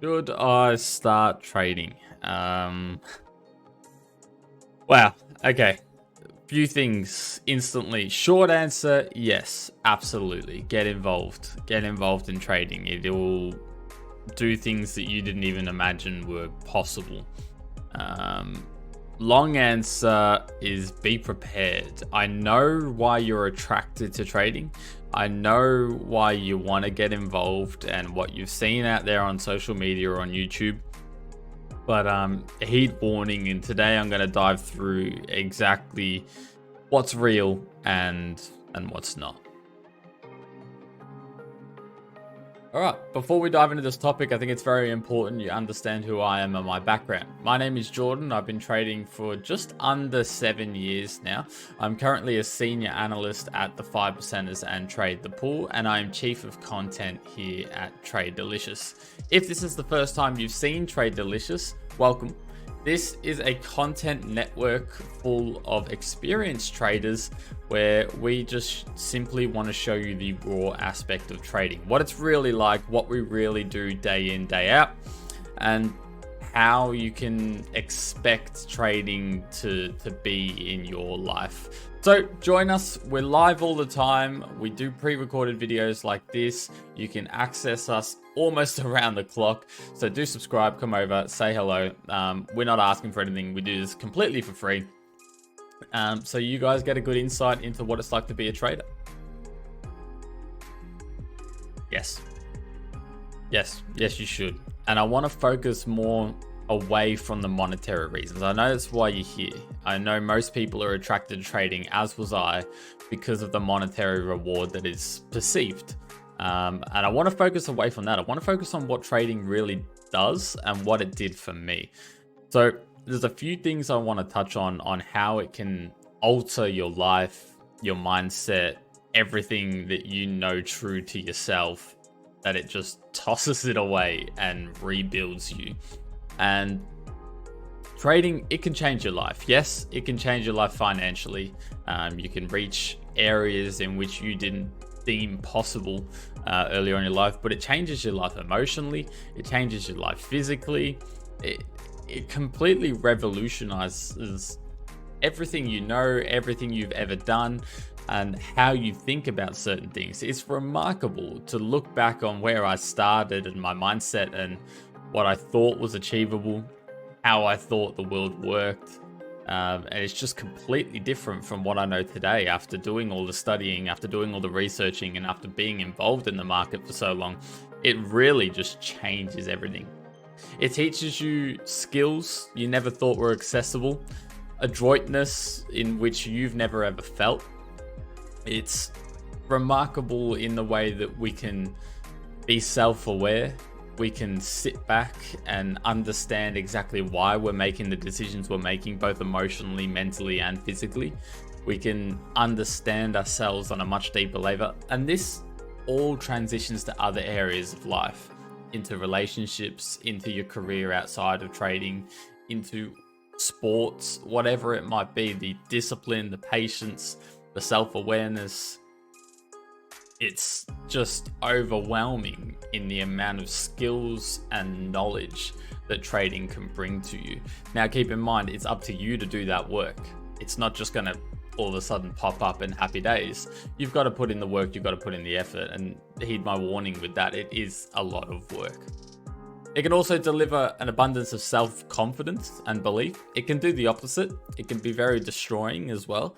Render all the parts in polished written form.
Should I start trading? Wow. Okay. Few things instantly. Short answer, yes, absolutely. Get involved. Get involved in trading. It will do things that you didn't even imagine were possible. Long answer is be prepared. I know why you're attracted to trading. I know why you want to get involved and what you've seen out there on social media or on YouTube. But heed warning, and today I'm going to dive through exactly what's real and what's not. All right, before we dive into this topic, I think it's very important you understand who I am and my background. My name is Jordan. I've been trading for just under 7 years now. I'm currently a senior analyst at the 5%ers and Trade the Pool, and I am chief of content here at TradeDelicious. If this is the first time you've seen TradeDelicious, welcome. This is a content network full of experienced traders where we just simply want to show you the raw aspect of trading, what it's really like, what we really do day in, day out, and how you can expect trading to be in your life. So join us. We're live all the time. We do pre-recorded videos like this. You can access us almost around the clock. So do subscribe, come over, say hello. We're not asking for anything. We do this completely for free. So you guys get a good insight into what it's like to be a trader. Yes, you should. And I want to focus more away from the monetary reasons. I know that's why you're here. I know most people are attracted to trading, as was I, because of the monetary reward that is perceived. And I want to focus away from that. I want to focus on what trading really does and what it did for me. So there's a few things I want to touch on how it can alter your life, your mindset, everything that you know true to yourself, that it just tosses it away and rebuilds you. And trading, it can change your life. Yes, it can change your life financially. You can reach areas in which you didn't deem possible earlier in your life, but it changes your life emotionally. It changes your life physically. It completely revolutionizes everything you know, everything you've ever done, and how you think about certain things. It's remarkable to look back on where I started and my mindset and what I thought was achievable, how I thought the world worked. And it's just completely different from what I know today after doing all the studying, after doing all the researching, and after being involved in the market for so long. It really just changes everything. It teaches you skills you never thought were accessible, adroitness in which you've never ever felt. It's remarkable in the way that we can be self-aware. We can sit back and understand exactly why we're making the decisions we're making, both emotionally, mentally, and physically. We can understand ourselves on a much deeper level. And this all transitions to other areas of life, into relationships, into your career outside of trading, into sports, whatever it might be, the discipline, the patience, the self-awareness. It's just overwhelming in the amount of skills and knowledge that trading can bring to you. Now, keep in mind, it's up to you to do that work. It's not just going to all of a sudden pop up in happy days. You've got to put in the work, you've got to put in the effort, and heed my warning with that. It is a lot of work. It can also deliver an abundance of self-confidence and belief. It can do the opposite. It can be very destroying as well.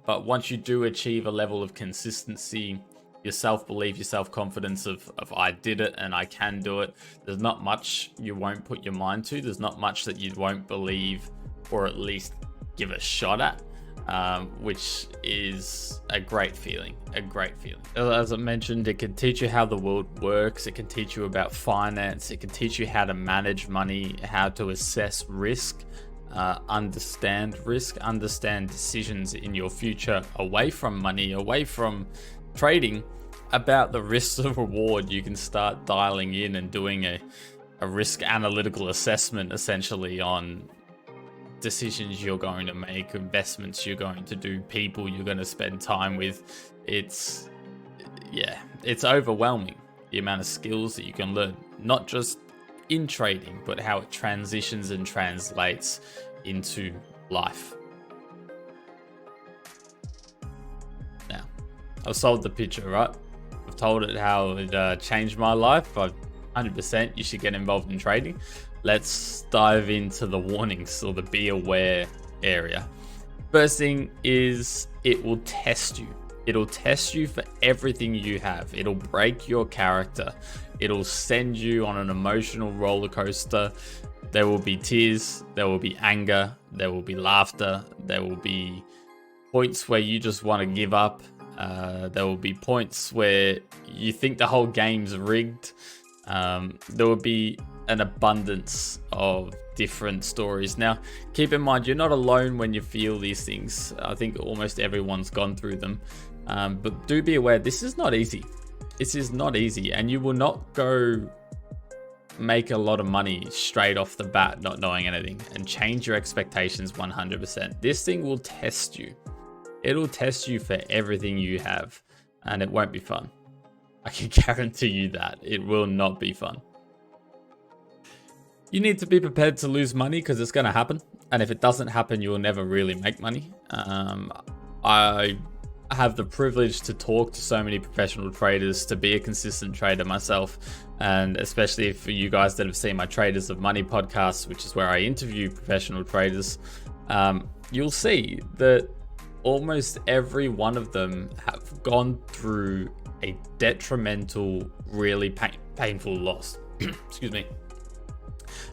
But once you do achieve a level of consistency, your self-belief, your self-confidence of I did it and I can do it, there's not much you won't put your mind to. There's not much that you won't believe or at least give a shot at, which is a great feeling, As I mentioned, it can teach you how the world works. It can teach you about finance. It can teach you how to manage money, how to assess risk, understand risk, understand decisions in your future away from money, away from trading, about the risks of reward. You can start dialing in and doing a risk analytical assessment essentially on decisions you're going to make, investments you're going to do, people you're going to spend time with. It's overwhelming, the amount of skills that you can learn. not just in trading, but how it transitions and translates into life. Now, I've sold the picture, right? I've told it how it changed my life. 100% you should get involved in trading. Let's dive into the warnings, or the be aware area. First thing is, it will test you. It'll test you for everything you have. It'll break your character. It'll send you on an emotional roller coaster. There will be tears, there will be anger, there will be laughter, there will be points where you just want to give up. There will be points where you think the whole game's rigged. There will be an abundance of different stories. Now, keep in mind, you're not alone when you feel these things. I think almost everyone's gone through them. But do be aware, this is not easy. This is not easy, and you will not go make a lot of money straight off the bat not knowing anything, and change your expectations 100%. This thing will test you. It'll test you for everything you have, and it won't be fun. I can guarantee you that. It will not be fun. You need to be prepared to lose money, because it's going to happen. And if it doesn't happen, you will never really make money. I have the privilege to talk to so many professional traders, to be a consistent trader myself. And especially for you guys that have seen my Traders of Money podcast, which is where I interview professional traders, you'll see that almost every one of them have gone through a detrimental, really painful loss. Excuse me.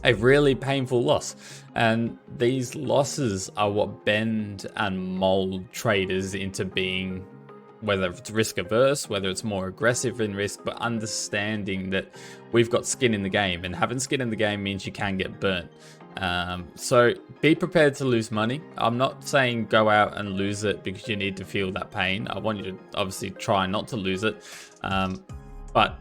A really painful loss. And these losses are what bend and mold traders into being, whether it's risk averse, whether it's more aggressive in risk, but understanding that we've got skin in the game, and having skin in the game means you can get burnt. So be prepared to lose money. I'm not saying go out and lose it because you need to feel that pain. I want you to obviously try not to lose it. But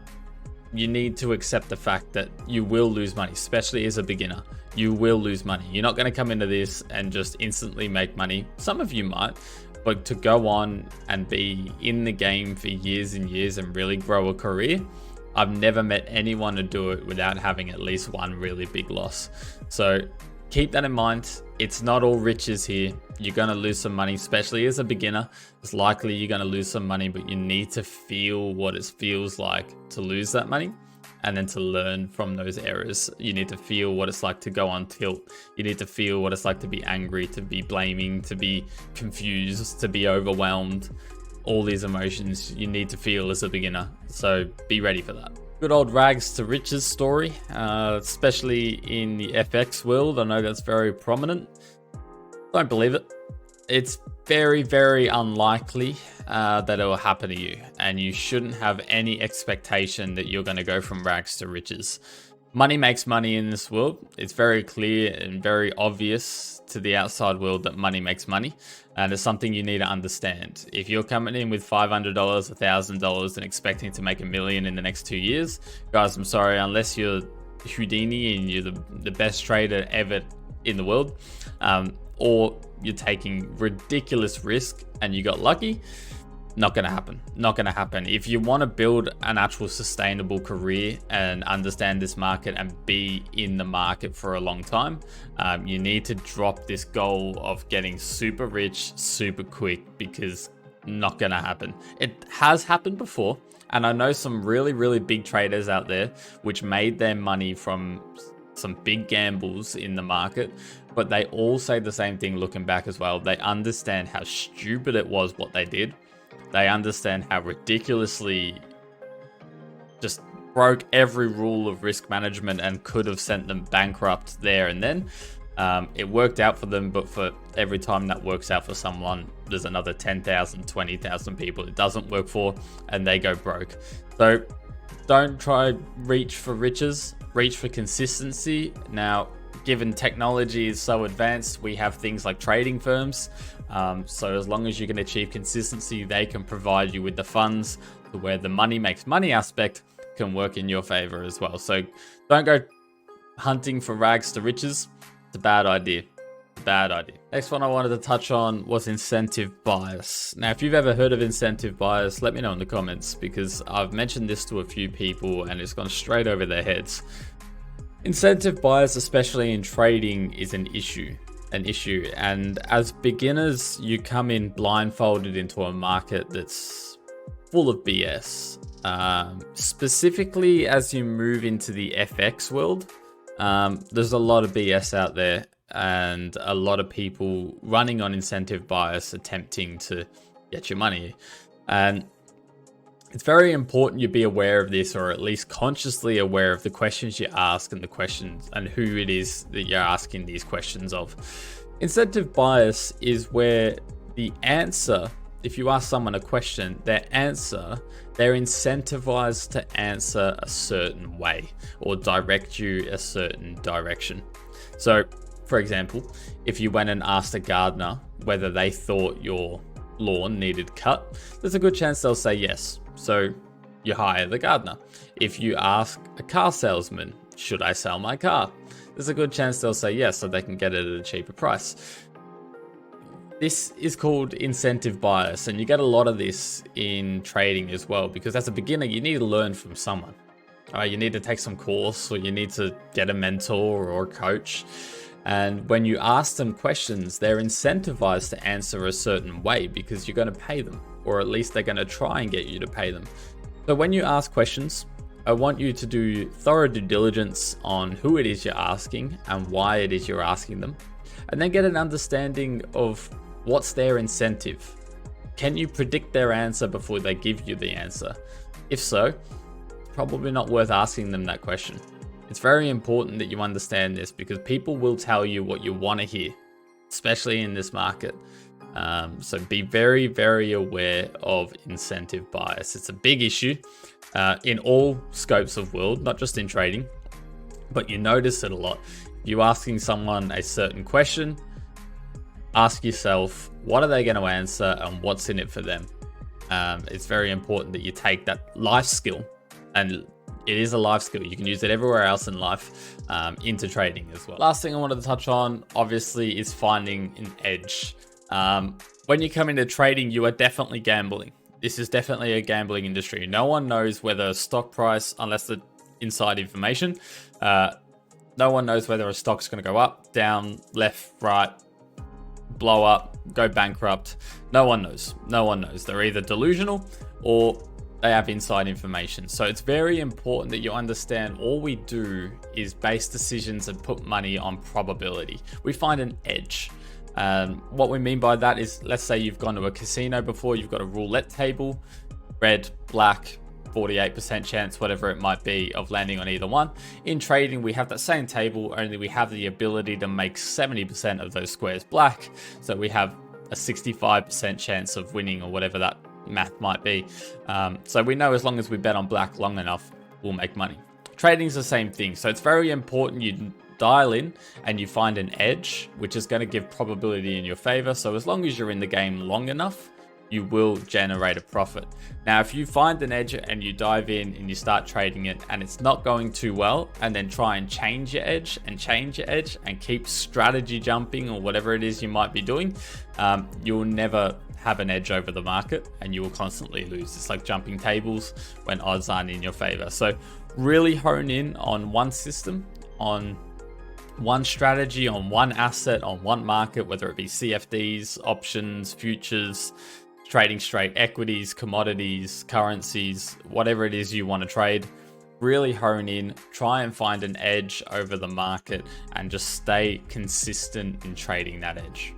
you need to accept the fact that you will lose money, especially as a beginner. You will lose money. You're not going to come into this and just instantly make money. Some of you might, but to go on and be in the game for years and years and really grow a career, I've never met anyone to do it without having at least one really big loss. So keep that in mind. It's not all riches here. You're going to lose some money, especially as a beginner. It's likely you're going to lose some money, but you need to feel what it feels like to lose that money, and then to learn from those errors. You need to feel what it's like to go on tilt. You need to feel what it's like to be angry, to be blaming, to be confused, to be overwhelmed. All these emotions you need to feel as a beginner. So be ready for that. Good old rags to riches story, especially in the FX world. I know that's very prominent. Don't believe it. It's very, very unlikely that it will happen to you, and you shouldn't have any expectation that you're going to go from rags to riches. Money makes money in this world. It's very clear and very obvious to the outside world that money makes money, and it's something you need to understand. If you're coming in with $500, $1,000 and expecting to make $1 million in the next 2 years, guys, I'm sorry, unless you're Houdini and you're the best trader ever in the world, or you're taking ridiculous risk and you got lucky, not going to happen. Not going to happen. If you want to build an actual sustainable career and understand this market and be in the market for a long time, you need to drop this goal of getting super rich, super quick, because not going to happen. It has happened before. And I know some really, really big traders out there which made their money from some big gambles in the market, but they all say the same thing looking back as well. They understand how stupid it was what they did. They understand how ridiculously just broke every rule of risk management and could have sent them bankrupt there and then. It worked out for them, but for every time that works out for someone, there's another 10,000, 20,000 people it doesn't work for, and they go broke. So don't try reach for riches, reach for consistency. Now, given technology is so advanced, we have things like trading firms. So as long as you can achieve consistency, they can provide you with the funds to where the money makes money aspect can work in your favor as well. So don't go hunting for rags to riches. It's a bad idea. bad idea. Next one I wanted to touch on was incentive bias. Now, if you've ever heard of incentive bias, let me know in the comments, because I've mentioned this to a few people and it's gone straight over their heads. Incentive bias, especially in trading, is an issue. And as beginners, you come in blindfolded into a market that's full of BS. Specifically, as you move into the FX world, there's a lot of BS out there and a lot of people running on incentive bias attempting to get your money. And it's very important you be aware of this, or at least consciously aware of the questions you ask and the questions and who it is that you're asking these questions of. Incentive bias is where the answer, if you ask someone a question, they're incentivized to answer a certain way or direct you a certain direction. So, for example, if you went and asked a gardener whether they thought your lawn needed cut, there's a good chance they'll say yes. So you hire the gardener. If you ask a car salesman, should I sell my car? There's a good chance they'll say yes, so they can get it at a cheaper price. This is called incentive bias, and you get a lot of this in trading as well, because as a beginner, you need to learn from someone. You need to take some course, or you need to get a mentor or a coach. And when you ask them questions, they're incentivized to answer a certain way because you're going to pay them, or at least they're going to try and get you to pay them. So when you ask questions, I want you to do thorough due diligence on who it is you're asking and why it is you're asking them, and then get an understanding of what's their incentive. Can you predict their answer before they give you the answer? If so, probably not worth asking them that question. It's very important that you understand this, because people will tell you what you want to hear, especially in this market. So be very, very aware of incentive bias. It's a big issue in all scopes of world, not just in trading, but you notice it a lot. You asking someone a certain question, ask yourself, what are they going to answer and what's in it for them? It's very important that you take that life skill, and it is a life skill. You can use it everywhere else in life, into trading as well. Last thing I wanted to touch on, obviously, is finding an edge. When you come into trading, you are definitely gambling. This is definitely a gambling industry. No one knows whether a stock price, unless the inside information, no one knows whether a stock's going to go up, down, left, right, blow up, go bankrupt. No one knows. No one knows. They're either delusional or they have inside information. So it's very important that you understand all we do is base decisions and put money on probability. We find an edge. What we mean by that is, let's say you've gone to a casino before, you've got a roulette table, red, black, 48% chance, whatever it might be, of landing on either one. In trading, we have that same table, only we have the ability to make 70% of those squares black. So we have a 65% chance of winning, or whatever that math might be. So we know as long as we bet on black long enough, we'll make money. Trading's the same thing. So it's very important you dial in and you find an edge, which is going to give probability in your favor. So as long as you're in the game long enough, you will generate a profit. Now, if you find an edge and you dive in and you start trading it and it's not going too well, and then try and change your edge and change your edge and keep strategy jumping or whatever it is you might be doing, you'll never have an edge over the market and you will constantly lose. It's like jumping tables when odds aren't in your favor. So really hone in on one system, on one strategy, on one asset, on one market, whether it be CFDs, options, futures, trading straight equities, commodities, currencies, whatever it is you want to trade. Really hone in, try and find an edge over the market, and just stay consistent in trading that edge.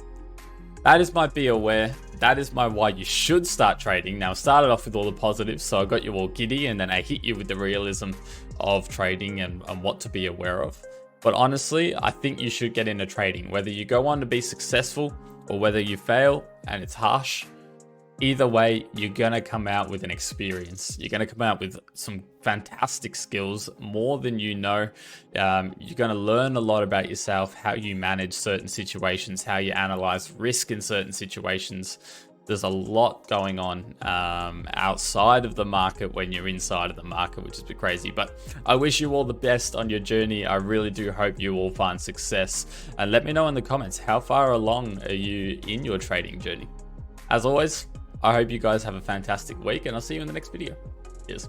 That is my be aware. That is my why you should start trading. Now, I started off with all the positives, so I got you all giddy, and then I hit you with the realism of trading and what to be aware of. But honestly, I think you should get into trading, whether you go on to be successful or whether you fail and it's harsh. Either way, you're going to come out with an experience. You're going to come out with some fantastic skills, more than you know. You're going to learn a lot about yourself, how you manage certain situations, how you analyze risk in certain situations. there's a lot going on outside of the market when you're inside of the market, which is a bit crazy. But I wish you all the best on your journey. I really do hope you all find success. And let me know in the comments, how far along are you in your trading journey? As always, I hope you guys have a fantastic week, and I'll see you in the next video. Cheers.